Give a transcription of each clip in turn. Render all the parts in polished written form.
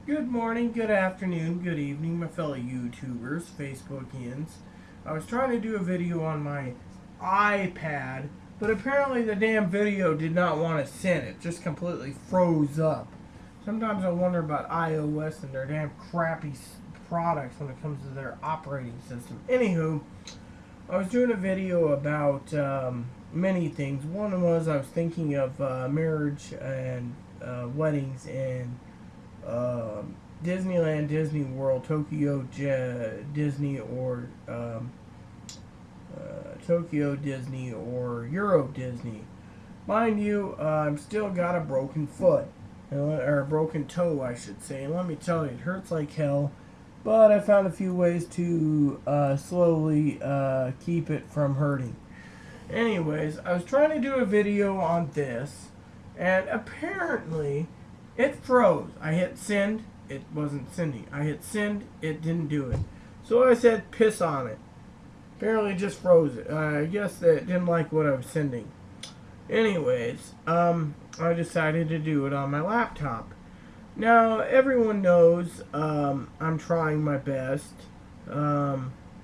Good morning, good afternoon, good evening, my fellow YouTubers, Facebookians. I was trying to do a video on my iPad, but apparently the damn video did not want to send. It just completely froze up. Sometimes I wonder about iOS and their damn crappy products when it comes to their operating system. Anywho, I was doing a video about many things. One was I was thinking of marriage and weddings and Disneyland, Disney World, Tokyo Disney, or Tokyo Disney, or Euro Disney. Mind you, I've still got a broken foot, or a broken toe, I should say. And let me tell you, it hurts like hell. But I found a few ways to slowly keep it from hurting. Anyways, I was trying to do a video on this, and apparently it froze. I hit send, it wasn't sending. I hit send, it didn't do it. So I said piss on it. Apparently it just froze it. I guess that it didn't like what I was sending. Anyways, I decided to do it on my laptop. Now, everyone knows I'm trying my best. You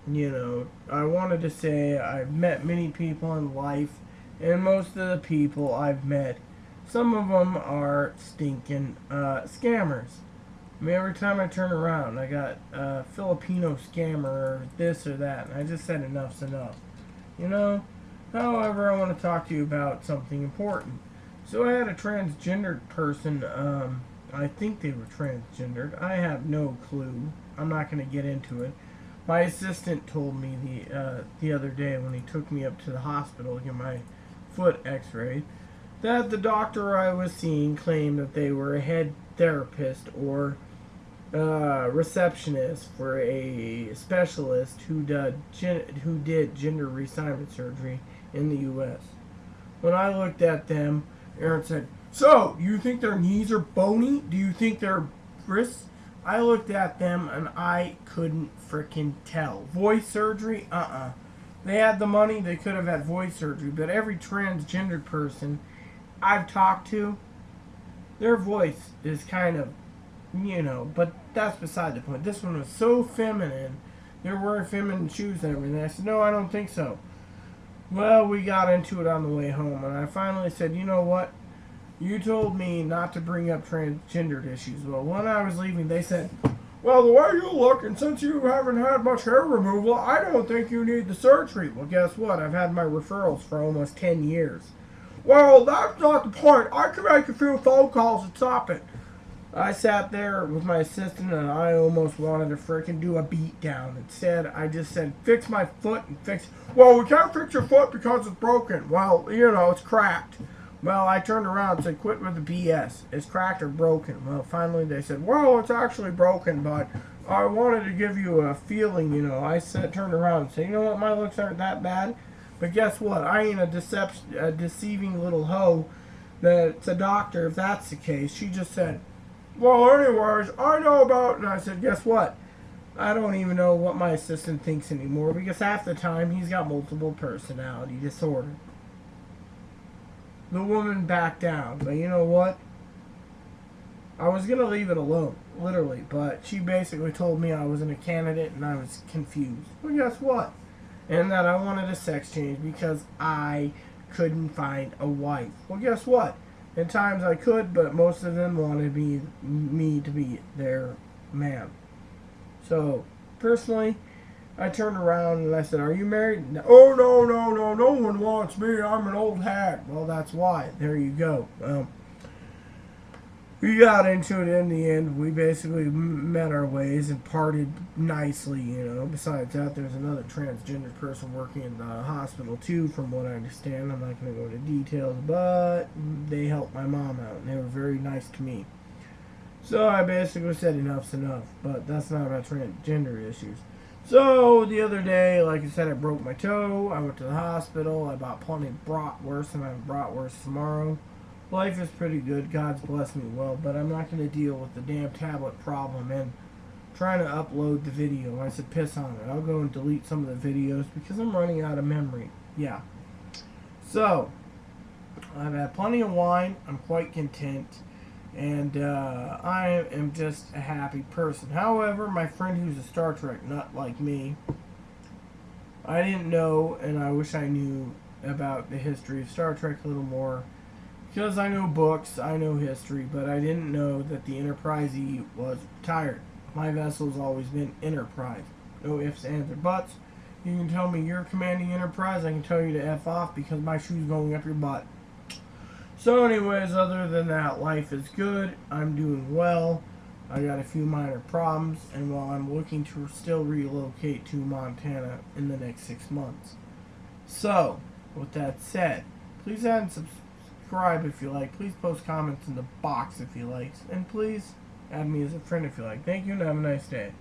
know, I wanted to say I've met many people in life, and most of the people I've met, some of them are stinking scammers. I mean, every time I turn around, I got a Filipino scammer or this or that, and I just said enough's enough. You know? However, I want to talk to you about something important. So I had a transgendered person, I think they were transgendered. I have no clue. I'm not going to get into it. My assistant told me the other day when he took me up to the hospital to get my foot x-rayed that the doctor I was seeing claimed that they were a head therapist or receptionist for a specialist who did gender reassignment surgery in the U.S. When I looked at them, Aaron said, "So, you think their knees are bony? Do you think their wrists?" I looked at them and I couldn't frickin' tell. Voice surgery? They had the money, they could have had voice surgery, but every transgendered person I've talked to, their voice is kind of, you know, but that's beside the point. This one was so feminine. They were wearing feminine shoes and everything. I said, "No, I don't think so." Well, we got into it on the way home, and I finally said, "You know what? You told me not to bring up transgendered issues." Well, when I was leaving, they said, "Well, the way you look, and since you haven't had much hair removal, I don't think you need the surgery." Well, guess what? I've had my referrals for almost 10 years. "Well, that's not the point. I can make a few phone calls and stop it." I sat there with my assistant, and I almost wanted to frickin' do a beat down. Instead, I just said, "Fix my foot and fix..." "Well, we can't fix your foot because it's broken." "Well, you know, it's cracked." Well, I turned around and said, "Quit with the BS. It's cracked or broken." Well, finally they said, "Well, it's actually broken, but I wanted to give you a feeling, you know." I turned around and said, "You know what, my looks aren't that bad. But guess what? I ain't a deceiving little hoe that's a doctor, if that's the case." She just said, "Well, anyways, I know about..." And I said, "Guess what? I don't even know what my assistant thinks anymore, because half the time he's got multiple personality disorder." The woman backed down, but you know what? I was going to leave it alone, literally, but she basically told me I wasn't a candidate and I was confused. Well, guess what? And that I wanted a sex change because I couldn't find a wife. Well, guess what? At times I could, but most of them wanted me to be their man. So, personally, I turned around and I said, "Are you married?" "Oh, no one wants me. I'm an old hag." Well, that's why. There you go. We got into it in the end. We basically met our ways and parted nicely, you know. Besides that, there's another transgender person working in the hospital too, from what I understand. I'm not going to go into details, but they helped my mom out and they were very nice to me. So I basically said enough's enough, but that's not about transgender issues. So the other day, like I said, I broke my toe. I went to the hospital. I bought plenty of bratwurst, and I have bratwurst tomorrow. Life is pretty good. God's blessed me well, but I'm not going to deal with the damn tablet problem and trying to upload the video. I said piss on it. I'll go and delete some of the videos because I'm running out of memory. Yeah. So, I've had plenty of wine. I'm quite content. And I am just a happy person. However, my friend who's a Star Trek nut like me, I didn't know, and I wish I knew about the history of Star Trek a little more. Because I know books, I know history, but I didn't know that the Enterprise E was retired. My vessel's always been Enterprise. No ifs, ands, or buts. You can tell me you're commanding Enterprise, I can tell you to F off because my shoe's going up your butt. So anyways, other than that, life is good. I'm doing well. I got a few minor problems, and while I'm looking to still relocate to Montana in the next 6 months. So, with that said, please add and subscribe if you like. Please post comments in the box if you like. And please add me as a friend if you like. Thank you and have a nice day.